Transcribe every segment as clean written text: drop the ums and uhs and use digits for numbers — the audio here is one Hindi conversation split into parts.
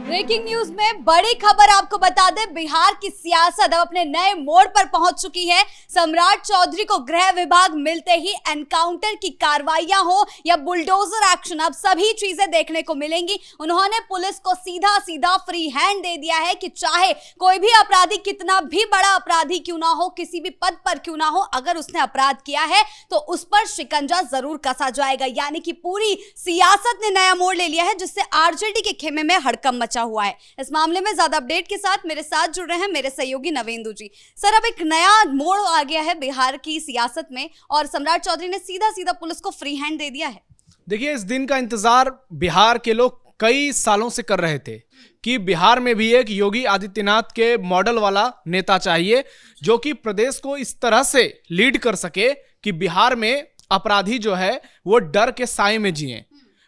ब्रेकिंग न्यूज में बड़ी खबर आपको बता दें, बिहार की सियासत अब अपने नए मोड़ पर पहुंच चुकी है। सम्राट चौधरी को गृह विभाग मिलते ही एनकाउंटर की कार्रवाइयां हो या बुलडोजर एक्शन, अब सभी चीजें देखने को मिलेंगी। उन्होंने पुलिस को सीधा सीधा फ्री हैंड दे दिया है कि चाहे कोई भी अपराधी कितना भी बड़ा अपराधी क्यों ना हो, किसी भी पद पर क्यों ना हो, अगर उसने अपराध किया है तो उस पर शिकंजा जरूर कसा जाएगा। यानी कि पूरी सियासत ने नया मोड़ ले लिया है, जिससे आरजेडी के खेमे में हड़कंप मचा हुआ है। इस मामले में ज्यादा अपडेट के साथ मेरे साथ जुड़ रहे हैं मेरे सहयोगी नवेंदु जी। सर, अब एक नया मोड़ आ गया है बिहार की सियासत में और सम्राट चौधरी ने सीधा सीधा पुलिस को फ्री हैंड दे दिया है। देखिए, इस दिन का इंतजार बिहार के लोग कई सालों से कर रहे थे कि बिहार में भी एक योगी आदित्यनाथ के मॉडल वाला नेता चाहिए जो कि प्रदेश को इस तरह से लीड कर सके कि बिहार में अपराधी जो है वो डर के साए में जिए,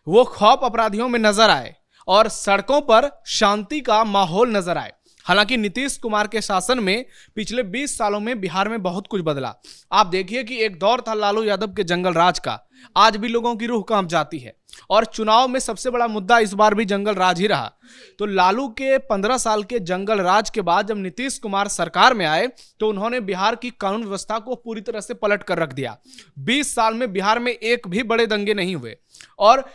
वो खौफ अपराधियों में नजर आए और सड़कों पर शांति का माहौल नजर आए। हालांकि नीतीश कुमार के शासन में पिछले 20 सालों में बिहार में बहुत कुछ बदला। आप देखिए कि एक दौर था लालू यादव के जंगल राज का, आज भी लोगों की रूह कांप जाती है और चुनाव में सबसे बड़ा मुद्दा इस बार भी जंगल राज ही रहा। तो लालू के 15 साल के जंगल राज के बाद जब नीतीश कुमार सरकार में आए तो उन्होंने बिहार की कानून व्यवस्था को पूरी तरह से पलट कर रख दिया। 20 साल में बिहार में एक भी बड़े दंगे नहीं हुए और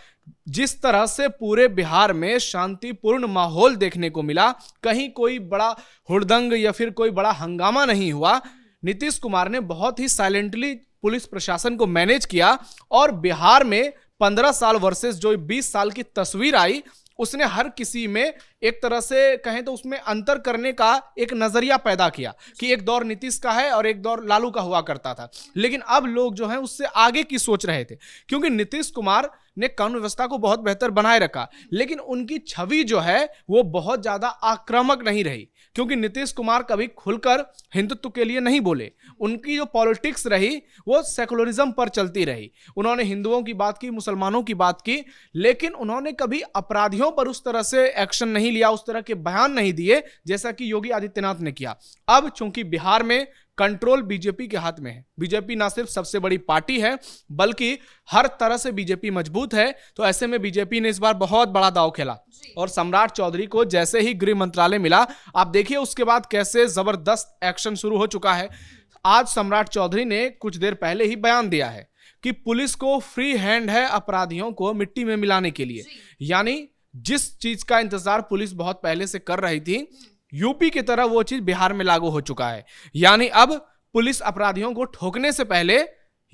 जिस तरह से पूरे बिहार में शांतिपूर्ण माहौल देखने को मिला, कहीं कोई बड़ा हुड़दंग या फिर कोई बड़ा हंगामा नहीं हुआ। नीतीश कुमार ने बहुत ही साइलेंटली पुलिस प्रशासन को मैनेज किया और बिहार में 15 साल वर्सेस जो 20 साल की तस्वीर आई, उसने हर किसी में एक तरह से कहें तो उसमें अंतर करने का एक नजरिया पैदा किया कि एक दौर नीतीश का है और एक दौर लालू का हुआ करता था। लेकिन अब लोग जो हैं उससे आगे की सोच रहे थे, क्योंकि नीतीश कुमार ने कानून व्यवस्था को बहुत बेहतर बनाए रखा, लेकिन उनकी छवि जो है वो बहुत ज्यादा आक्रामक नहीं रही, क्योंकि नीतीश कुमार कभी खुलकर हिंदुत्व के लिए नहीं बोले। उनकी जो पॉलिटिक्स रही वो सेकुलरिज्म पर चलती रही। उन्होंने हिंदुओं की बात की, मुसलमानों की बात की, लेकिन उन्होंने कभी अपराधियों पर उस तरह से एक्शन नहीं लिया, उस तरह के बयान नहीं दिए जैसा कि योगी आदित्यनाथ ने किया। अब चूंकि बिहार में कंट्रोल बीजेपी के हाथ में है, बीजेपी ना सिर्फ सबसे बड़ी पार्टी है बल्कि हर तरह से बीजेपी मजबूत है, तो ऐसे में बीजेपी ने इस बार बहुत बड़ा दांव खेला और सम्राट चौधरी को जैसे ही गृह मंत्रालय मिला, आप देखिए उसके बाद कैसे जबरदस्त एक्शन शुरू हो चुका है। आज सम्राट चौधरी ने कुछ देर पहले ही बयान दिया है कि पुलिस को फ्री हैंड है अपराधियों को मिट्टी में मिलाने के लिए। यानी जिस चीज का इंतजार पुलिस बहुत पहले से कर रही थी, यूपी की तरह वो चीज बिहार में लागू हो चुका है। यानी अब पुलिस अपराधियों को ठोकने से पहले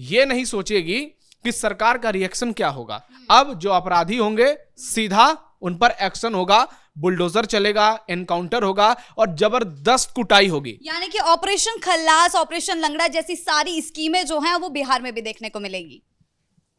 ये नहीं सोचेगी कि सरकार का रिएक्शन क्या होगा। अब जो अपराधी होंगे सीधा उन पर एक्शन होगा, बुलडोजर चलेगा, एनकाउंटर होगा और जबरदस्त कुटाई होगी। यानी कि ऑपरेशन खल्लास, ऑपरेशन लंगड़ा जैसी सारी स्कीमें जो हैं वो बिहार में भी देखने को मिलेंगी।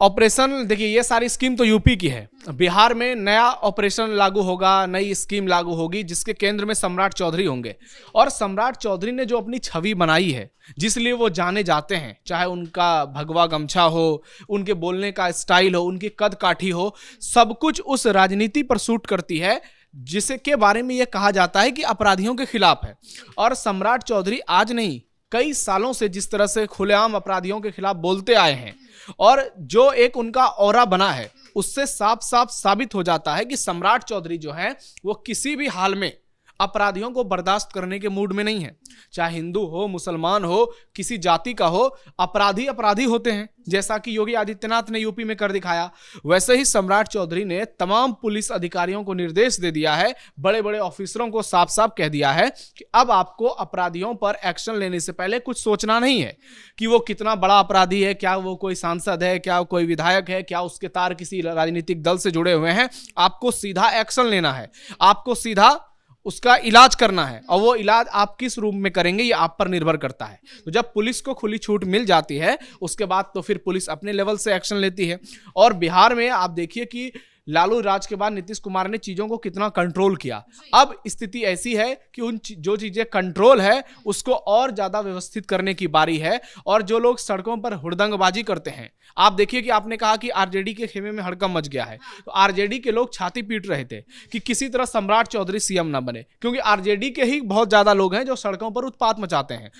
ऑपरेशन देखिए, ये सारी स्कीम तो यूपी की है, बिहार में नया ऑपरेशन लागू होगा, नई स्कीम लागू होगी जिसके केंद्र में सम्राट चौधरी होंगे। और सम्राट चौधरी ने जो अपनी छवि बनाई है, जिसलिए वो जाने जाते हैं, चाहे उनका भगवा गमछा हो, उनके बोलने का स्टाइल हो, उनकी कद काठी हो, सब कुछ उस राजनीति पर सूट करती है जिसे के बारे में यह कहा जाता है कि अपराधियों के खिलाफ है। और सम्राट चौधरी आज नहीं, कई सालों से जिस तरह से खुलेआम अपराधियों के खिलाफ बोलते आए हैं और जो एक उनका ऑरा बना है, उससे साफ साफ साबित हो जाता है कि सम्राट चौधरी जो है वो किसी भी हाल में अपराधियों को बर्दाश्त करने के मूड में नहीं है। चाहे हिंदू हो, मुसलमान हो, किसी जाति का हो, अपराधी अपराधी होते हैं, जैसा कि योगी आदित्यनाथ ने यूपी में कर दिखाया। वैसे ही सम्राट चौधरी ने तमाम पुलिस अधिकारियों को निर्देश दे दिया है, बड़े बड़े ऑफिसरों को साफ साफ कह दिया है कि अब आपको अपराधियों पर एक्शन लेने से पहले कुछ सोचना नहीं है कि वो कितना बड़ा अपराधी है, क्या वो कोई सांसद है, क्या कोई विधायक है, क्या उसके तार किसी राजनीतिक दल से जुड़े हुए हैं। आपको सीधा एक्शन लेना है, आपको सीधा उसका इलाज करना है और वो इलाज आप किस रूप में करेंगे ये आप पर निर्भर करता है। तो जब पुलिस को खुली छूट मिल जाती है उसके बाद तो फिर पुलिस अपने लेवल से एक्शन लेती है। और बिहार में आप देखिए कि लालू राज के बाद नीतीश कुमार ने चीजों को कितना कंट्रोल किया। अब स्थिति ऐसी है कि उन जो चीजें कंट्रोल है उसको और ज्यादा व्यवस्थित करने की बारी है। और जो लोग सड़कों पर हुड़दंगबाजी करते हैं, आप देखिए कि आपने कहा कि आरजेडी के खेमे में हड़कंप मच गया है, तो आरजेडी के लोग छाती पीट रहे थे कि किसी तरह सम्राट चौधरी सीएम ना बने, क्योंकि आरजेडी के ही बहुत ज्यादा लोग हैं जो सड़कों पर उत्पात मचाते हैं।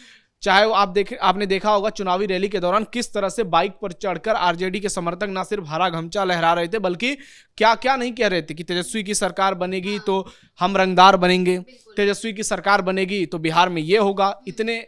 चाहे वो आपने देखा होगा चुनावी रैली के दौरान किस तरह से बाइक पर चढ़कर आरजेडी के समर्थक ना सिर्फ हरा गमछा लहरा रहे थे, बल्कि क्या क्या नहीं कह रहे थे कि तेजस्वी की सरकार बनेगी तो हम रंगदार बनेंगे, तेजस्वी की सरकार बनेगी तो बिहार में ये होगा। इतने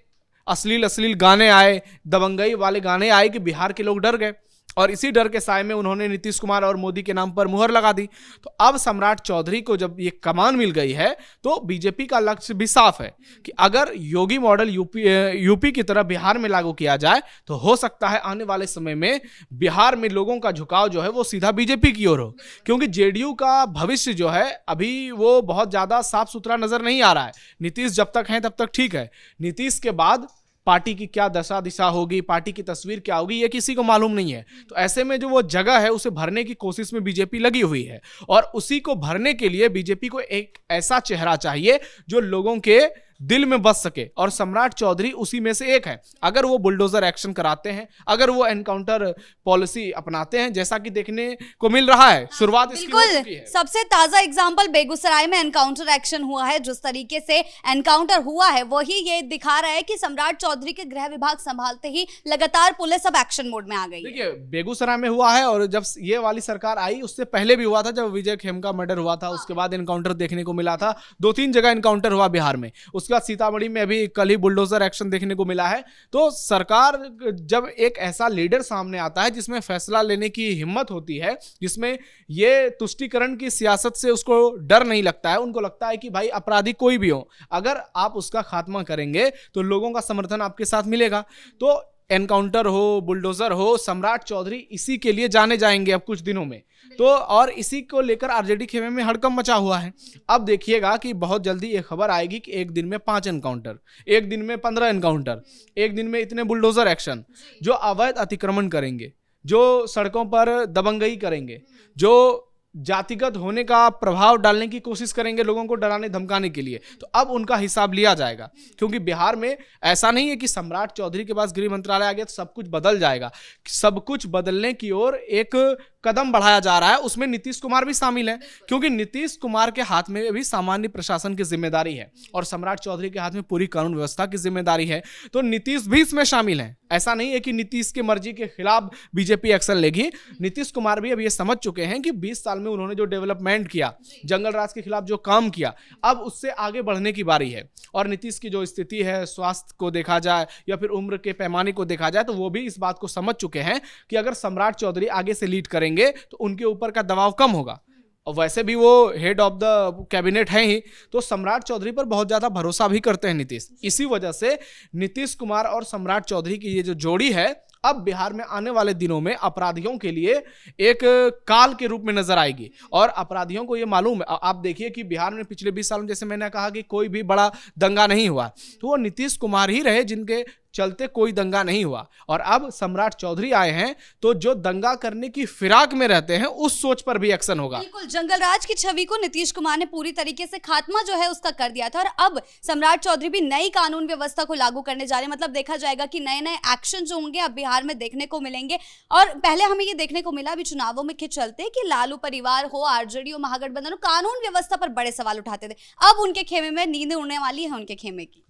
अश्लील गाने आए, दबंगई वाले गाने आए कि बिहार के लोग डर गए, और इसी डर के साए में उन्होंने नीतीश कुमार और मोदी के नाम पर मुहर लगा दी। तो अब सम्राट चौधरी को जब ये कमान मिल गई है तो बीजेपी का लक्ष्य भी साफ है कि अगर योगी मॉडल यूपी की तरह बिहार में लागू किया जाए तो हो सकता है आने वाले समय में बिहार में लोगों का झुकाव जो है वो सीधा बीजेपी की ओर हो, क्योंकि जेडीयू का भविष्य जो है अभी वो बहुत ज्यादा साफ सुथरा नजर नहीं आ रहा है। नीतीश जब तक हैं तब तक ठीक है, नीतीश के बाद पार्टी की क्या दशा दिशा होगी, पार्टी की तस्वीर क्या होगी, ये किसी को मालूम नहीं है। तो ऐसे में जो वो जगह है उसे भरने की कोशिश में बीजेपी लगी हुई है, और उसी को भरने के लिए बीजेपी को एक ऐसा चेहरा चाहिए जो लोगों के दिल में बस सके, और सम्राट चौधरी उसी में से एक है। अगर वो बुलडोजर एक्शन कराते हैं, अगर वो एनकाउंटर पॉलिसी अपनाते हैं जैसा कि देखने को मिल रहा है, शुरुआत इसकी हो चुकी है। सबसे ताजा एग्जांपल बेगूसराय में एनकाउंटर एक्शन हुआ है। जिस तरीके से एनकाउंटर हुआ है वही ये दिखा रहा है कि सम्राट चौधरी के गृह विभाग संभालते ही लगातार पुलिस अब एक्शन मोड में आ गई। देखिए बेगूसराय में हुआ है, और जब ये वाली सरकार आई उससे पहले भी हुआ था, जब विजय खेमका मर्डर हुआ था उसके बाद एनकाउंटर देखने को मिला था। 2-3 जगह एनकाउंटर हुआ बिहार में, उसके बाद सीतामढ़ी में अभी कल ही बुलडोजर एक्शन देखने को मिला है। तो सरकार जब एक ऐसा लीडर सामने आता है जिसमें फैसला लेने की हिम्मत होती है, जिसमें ये तुष्टीकरण की सियासत से उसको डर नहीं लगता है, उनको लगता है कि भाई अपराधी कोई भी हो, अगर आप उसका खात्मा करेंगे तो लोगों का समर्थन आपके साथ मिलेगा। तो एनकाउंटर हो, बुलडोजर हो, सम्राट चौधरी इसी के लिए जाने जाएंगे अब कुछ दिनों में। तो और इसी को लेकर आरजेडी खेमे में हड़कंप मचा हुआ है। अब देखिएगा कि बहुत जल्दी ये खबर आएगी कि एक दिन में 5 एनकाउंटर, एक दिन में 15 एनकाउंटर, एक दिन में इतने बुलडोजर एक्शन, जो अवैध अतिक्रमण करेंगे, जो सड़कों पर दबंगई करेंगे, जो जातिगत होने का प्रभाव डालने की कोशिश करेंगे लोगों को डराने धमकाने के लिए, तो अब उनका हिसाब लिया जाएगा। क्योंकि बिहार में ऐसा नहीं है कि सम्राट चौधरी के पास गृह मंत्रालय आ गया तो सब कुछ बदल जाएगा। सब कुछ बदलने की ओर एक कदम बढ़ाया जा रहा है, उसमें नीतीश कुमार भी शामिल है, क्योंकि नीतीश कुमार के हाथ में भी सामान्य प्रशासन की जिम्मेदारी है और सम्राट चौधरी के हाथ में पूरी कानून व्यवस्था की जिम्मेदारी है। तो नीतीश भी इसमें शामिल है। ऐसा नहीं है कि नीतीश की मर्जी के खिलाफ बीजेपी एक्शन लेगी। नीतीश कुमार भी अब ये समझ चुके हैं कि 20 साल में उन्होंने जो डेवलपमेंट किया, जंगल राज के खिलाफ जो काम किया, अब उससे आगे बढ़ने की बारी है। और नीतीश की जो स्थिति है, स्वास्थ्य को देखा जाए या फिर उम्र के पैमाने को देखा जाए, तो वो भी इस बात को समझ चुके हैं कि अगर सम्राट चौधरी आगे से लीड करेंगे तो उनके ऊपर का दबाव कम होगा। और वैसे भी वो हेड ऑफ द कैबिनेट हैं ही, तो सम्राट चौधरी पर बहुत ज्यादा भरोसा भी करते हैं नीतीश। इसी वजह से नीतीश कुमार और सम्राट चौधरी की ये जो जोड़ी है अब बिहार में आने वाले दिनों में अपराधियों के लिए एक काल के रूप में नजर आएगी। और अपराधियों को ये मालूम है, आप देखिए कि बिहार में पिछले 20 सालों में जैसे मैंने कहा कि कोई भी बड़ा दंगा नहीं हुआ, तो वो नीतीश कुमार ही रहे जिनके चलते कोई दंगा नहीं हुआ। और अब सम्राट चौधरी आए हैं तो जो दंगा करने की फिराक में रहते हैं उस सोच पर भी एक्शन होगा। बिल्कुल, जंगल राज की छवि को नीतीश कुमार ने पूरी तरीके से खात्मा जो है उसका कर दिया था, और अब सम्राट चौधरी भी नई कानून व्यवस्था को लागू करने जा रहे हैं। मतलब देखा जाएगा कि नए नए एक्शन जो होंगे अब बिहार में देखने को मिलेंगे। और पहले हमें ये देखने को मिला अभी चुनावों में के चलते कि लालू परिवार हो, आरजेडी हो, महागठबंधन हो, कानून व्यवस्था पर बड़े सवाल उठाते थे। अब उनके खेमे में नींद उड़ने वाली है उनके खेमे की।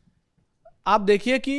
आप देखिए कि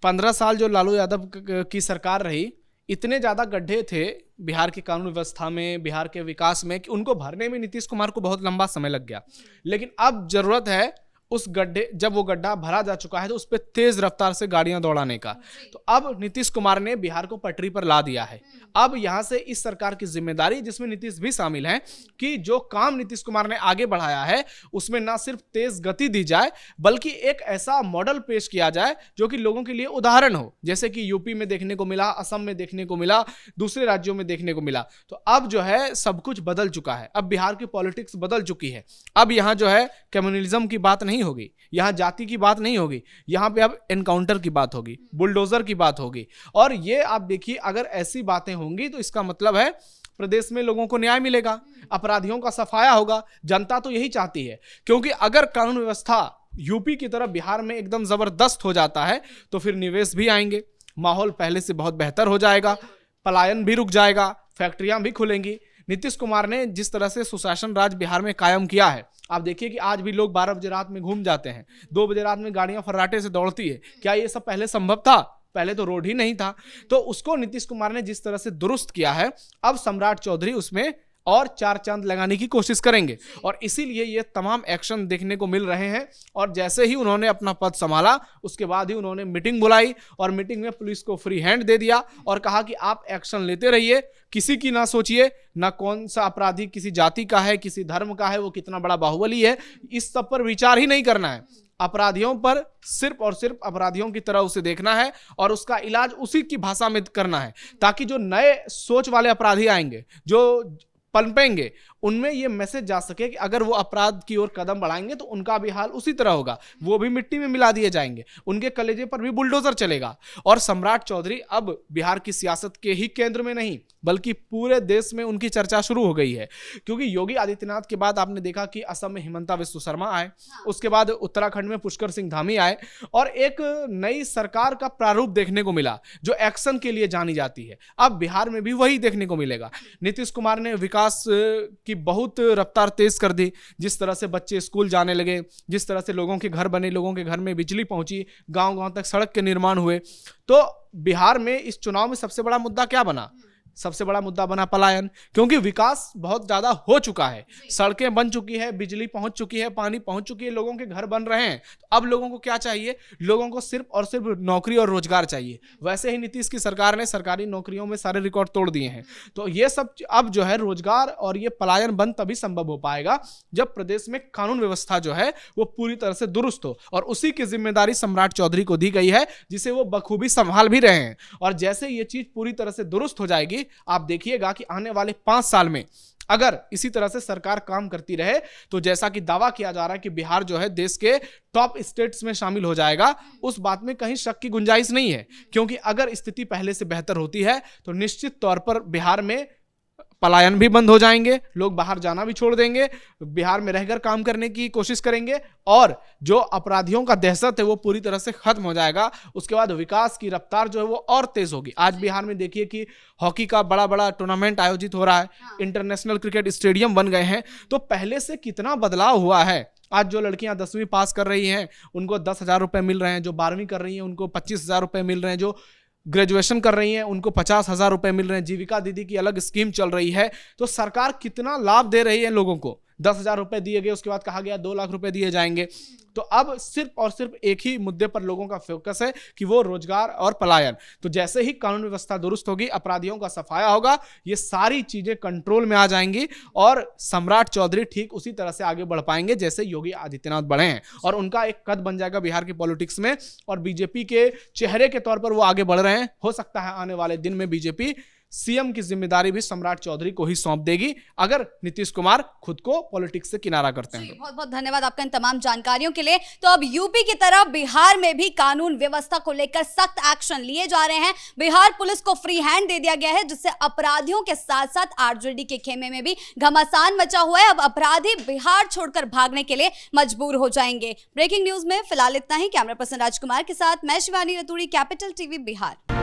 15 साल जो लालू यादव की सरकार रही, इतने ज्यादा गड्ढे थे बिहार की कानून व्यवस्था में, बिहार के विकास में, कि उनको भरने में नीतीश कुमार को बहुत लंबा समय लग गया। लेकिन अब जरूरत है उस गड्ढे, जब वो गड्ढा भरा जा चुका है तो उस पर तेज रफ्तार से गाड़ियां दौड़ाने का। तो अब नीतीश कुमार ने बिहार को पटरी पर ला दिया है। अब यहां से इस सरकार की जिम्मेदारी, जिसमें नीतीश भी शामिल है, कि जो काम नीतीश कुमार ने आगे बढ़ाया है उसमें ना सिर्फ तेज गति दी जाए बल्कि एक ऐसा मॉडल पेश किया जाए जो कि लोगों के लिए उदाहरण हो, जैसे कि यूपी में देखने को मिला, असम में देखने को मिला, दूसरे राज्यों में देखने को मिला। तो अब जो है सब कुछ बदल चुका है। अब बिहार की पॉलिटिक्स बदल चुकी है। अब यहां जो है कम्युनलिज्म की बात नहीं होगी, यहां जाति की बात नहीं होगी, यहां पे अब एनकाउंटर की बात होगी, बुलडोजर की बात होगी। और ये आप देखिए, अगर ऐसी बातें होंगी तो इसका मतलब है प्रदेश में लोगों को न्याय मिलेगा, अपराधियों का सफाया होगा। जनता तो यही चाहती है, क्योंकि अगर कानून व्यवस्था यूपी की तरह बिहार में एकदम जबरदस्त हो जाता है तो फिर निवेश भी आएंगे, माहौल पहले से बहुत बेहतर हो जाएगा, पलायन भी रुक जाएगा, फैक्ट्रियां भी खुलेंगी, नीतीश कुमार ने जिस तरह से सुशासन राज बिहार में कायम किया है, आप देखिए कि आज भी लोग 12 बजे रात में घूम जाते हैं, 2 बजे रात में गाड़ियां फर्राटे से दौड़ती है। क्या ये सब पहले संभव था? पहले तो रोड ही नहीं था। तो उसको नीतीश कुमार ने जिस तरह से दुरुस्त किया है, अब सम्राट चौधरी उसमें और 4 चांद लगाने की कोशिश करेंगे और इसीलिए ये तमाम एक्शन देखने को मिल रहे हैं। और जैसे ही उन्होंने अपना पद संभाला, उसके बाद ही उन्होंने मीटिंग बुलाई और मीटिंग में पुलिस को फ्री हैंड दे दिया और कहा कि आप एक्शन लेते रहिए, किसी की ना सोचिए, ना कौन सा अपराधी किसी जाति का है, किसी धर्म का है, वो कितना बड़ा बाहुबली है, इस सब पर विचार ही नहीं करना है। अपराधियों पर सिर्फ और सिर्फ अपराधियों की तरह उसे देखना है और उसका इलाज उसी की भाषा में करना है, ताकि जो नए सोच वाले अपराधी आएंगे, जो पनपेंगे, उनमें ये मैसेज जा सके कि अगर वो अपराध की ओर कदम बढ़ाएंगे तो उनका भी हाल उसी तरह होगा, वो भी मिट्टी में मिला दिए जाएंगे, उनके कलेजे पर भी बुलडोजर चलेगा। और सम्राट चौधरी अब बिहार की सियासत के ही केंद्र में नहीं बल्कि पूरे देश में उनकी चर्चा शुरू हो गई है, क्योंकि योगी आदित्यनाथ के बाद आपने देखा कि असम में हिमंता विश्व शर्मा आए, उसके बाद उत्तराखंड में पुष्कर सिंह धामी आए और एक नई सरकार का प्रारूप देखने को मिला जो एक्शन के लिए जानी जाती है। अब बिहार में भी वही देखने को मिलेगा। नीतीश कुमार ने विकास की बहुत रफ्तार तेज कर दी, जिस तरह से बच्चे स्कूल जाने लगे, जिस तरह से लोगों के घर बने, लोगों के घर में बिजली पहुंची, गांव-गांव तक सड़क के निर्माण हुए। तो बिहार में इस चुनाव में सबसे बड़ा मुद्दा क्या बना? सबसे बड़ा मुद्दा बना पलायन, क्योंकि विकास बहुत ज्यादा हो चुका है, सड़कें बन चुकी है, बिजली पहुंच चुकी है, पानी पहुंच चुकी है, लोगों के घर बन रहे हैं। तो अब लोगों को क्या चाहिए? लोगों को सिर्फ और सिर्फ नौकरी और रोजगार चाहिए। वैसे ही नीतीश की सरकार ने सरकारी नौकरियों में सारे रिकॉर्ड तोड़ दिए हैं। तो ये सब अब जो है रोजगार और ये पलायन बंद तभी संभव हो पाएगा जब प्रदेश में कानून व्यवस्था जो है वो पूरी तरह से दुरुस्त हो, और उसी की जिम्मेदारी सम्राट चौधरी को दी गई है, जिसे वो बखूबी संभाल भी रहे हैं। और जैसे ये चीज पूरी तरह से दुरुस्त हो जाएगी, आप देखिएगा कि आने वाले 5 साल में अगर इसी तरह से सरकार काम करती रहे तो जैसा कि दावा किया जा रहा है कि बिहार जो है देश के टॉप स्टेट्स में शामिल हो जाएगा, उस बात में कहीं शक की गुंजाइश नहीं है। क्योंकि अगर स्थिति पहले से बेहतर होती है तो निश्चित तौर पर बिहार में पलायन भी बंद हो जाएंगे, लोग बाहर जाना भी छोड़ देंगे, बिहार में रहकर काम करने की कोशिश करेंगे और जो अपराधियों का दहशत है वो पूरी तरह से खत्म हो जाएगा। उसके बाद विकास की रफ्तार जो है वो और तेज होगी। आज बिहार में देखिए कि हॉकी का बड़ा बड़ा टूर्नामेंट आयोजित हो रहा है, इंटरनेशनल क्रिकेट स्टेडियम बन गए हैं। तो पहले से कितना बदलाव हुआ है। आज जो लड़कियां 10वीं पास कर रही हैं उनको 10,000 रुपए मिल रहे हैं, जो 12वीं कर रही हैं उनको 25,000 रुपए मिल रहे हैं, जो ग्रेजुएशन कर रही हैं उनको 50,000 रुपए मिल रहे हैं, जीविका दीदी की अलग स्कीम चल रही है। तो सरकार कितना लाभ दे रही है लोगों को। 10,000 रुपए दिए गए, उसके बाद कहा गया 2 लाख रुपए दिए जाएंगे। तो अब सिर्फ और सिर्फ एक ही मुद्दे पर लोगों का फोकस है कि वो रोजगार और पलायन। तो जैसे ही कानून व्यवस्था दुरुस्त होगी, अपराधियों का सफाया होगा, ये सारी चीजें कंट्रोल में आ जाएंगी और सम्राट चौधरी ठीक उसी तरह से आगे बढ़ पाएंगे जैसे योगी आदित्यनाथ बढ़े हैं। और उनका एक कद बन जाएगा बिहार की पॉलिटिक्स में और बीजेपी के चेहरे के तौर पर वो आगे बढ़ रहे हैं। हो सकता है आने वाले दिन में बीजेपी सीएम की जिम्मेदारी भी सम्राट चौधरी को ही सौंप देगी अगर नीतीश कुमार खुद को पॉलिटिक्स से किनारा करते हैं। बहुत बहुत धन्यवाद आपका इन तमाम जानकारियों के लिए। तो अब यूपी की तरह बिहार में भी कानून व्यवस्था को लेकर सख्त एक्शन लिए जा रहे हैं। बिहार पुलिस को फ्री हैंड दे दिया गया है, जिससे अपराधियों के साथ साथ आरजेडी के खेमे में भी घमासान मचा हुआ है। अब अपराधी बिहार छोड़कर भागने के लिए मजबूर हो जाएंगे। ब्रेकिंग न्यूज में फिलहाल इतना ही। कैमरा पर्सन राजकुमार के साथ मैं शिवानी रतूड़ी, कैपिटल टीवी बिहार।